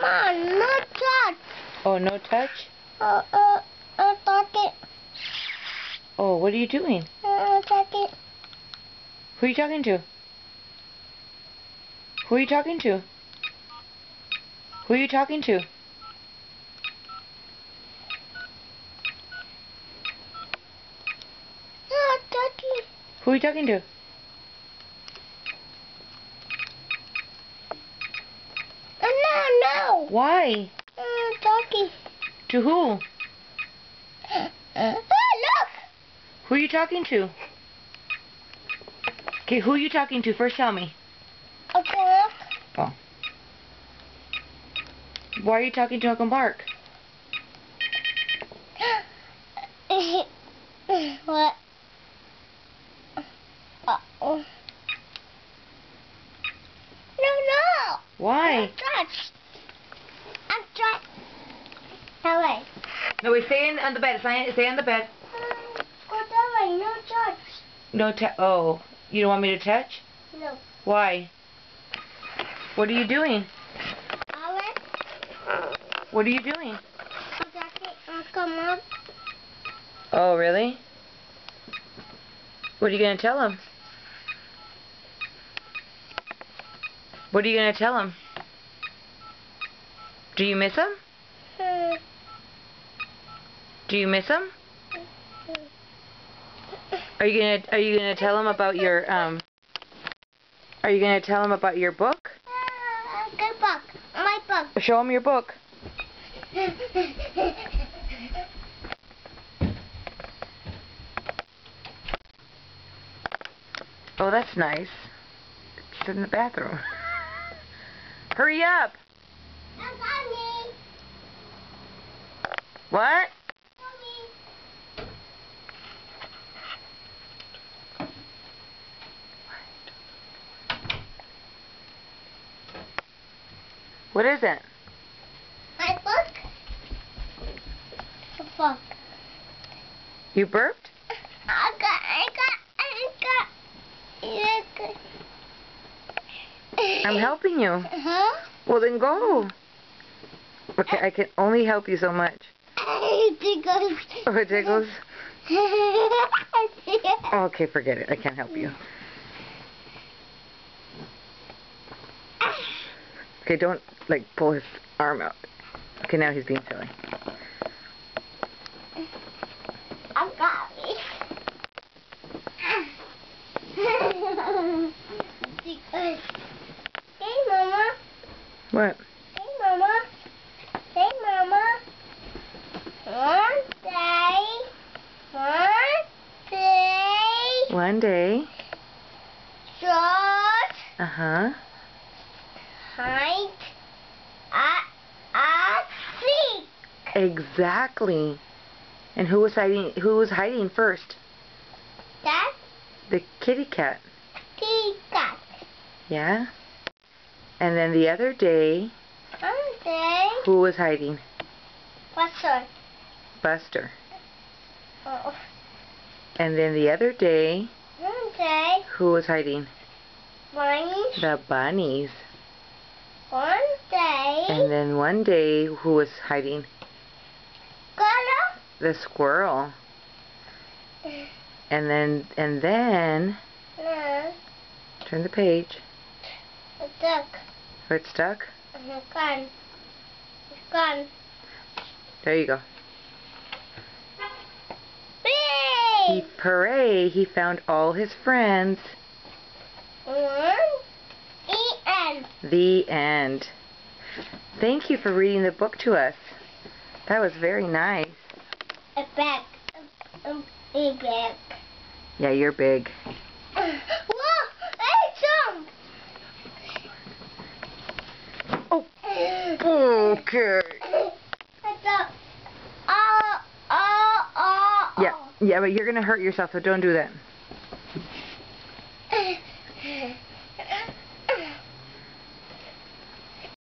Mama, no touch. Oh, no touch? Touch it. Oh, what are you doing? Touch it. Who are you talking to? Who are you talking to? Who are you talking to? No, touch it. Who are you talking to? No. Why? Touch it. To who? Look. Who are you talking to? Okay, who are you talking to? First tell me. Okay, look. Oh. Why are you talking to Uncle Mark? What? Uh-oh. No. Why? Touch. I'm trying. No way. No, wait, stay on the bed. Stay on the bed. Go that way. No touch. No oh, you don't want me to touch? No. Why? What are you doing? What are you doing? Come on. Oh, really? What are you going to tell him? What are you going to tell him? Do you miss him? Do you miss him? Are you gonna tell him about your Are you gonna tell him about your book? Good book. My book. Show him your book. Oh, that's nice. It's in the bathroom. Hurry up! What? What is it? My book. The book. You burped? I got. I'm helping you. Huh? Well, then go. Okay, I can only help you so much. It tickles. Oh, it tickles? Okay, forget it. I can't help you. Okay, don't, like, pull his arm out. Okay, now he's being silly. I've got me. Hey, Mama. What? Hey, Mama. Hey, Mama. One day. Short. Uh-huh. Height. Seek. Exactly. And who was hiding first? That The kitty cat. cat. Yeah? And then the other day, who was hiding? Buster. Buster. Oh. And then the other day, who was hiding? Bunnies. The bunnies. One day. And then one day, who was hiding? Color. The squirrel. And then, turn the page. A duck. Oh, it's stuck? A gun. A gun. There you go. Big. Hooray! He found all his friends. The end. Thank you for reading the book to us. That was very nice. A bag. A bag. Yeah, you're big. Whoa! Hey, jump! Oh, okay. Yeah, but you're gonna hurt yourself, so don't do that.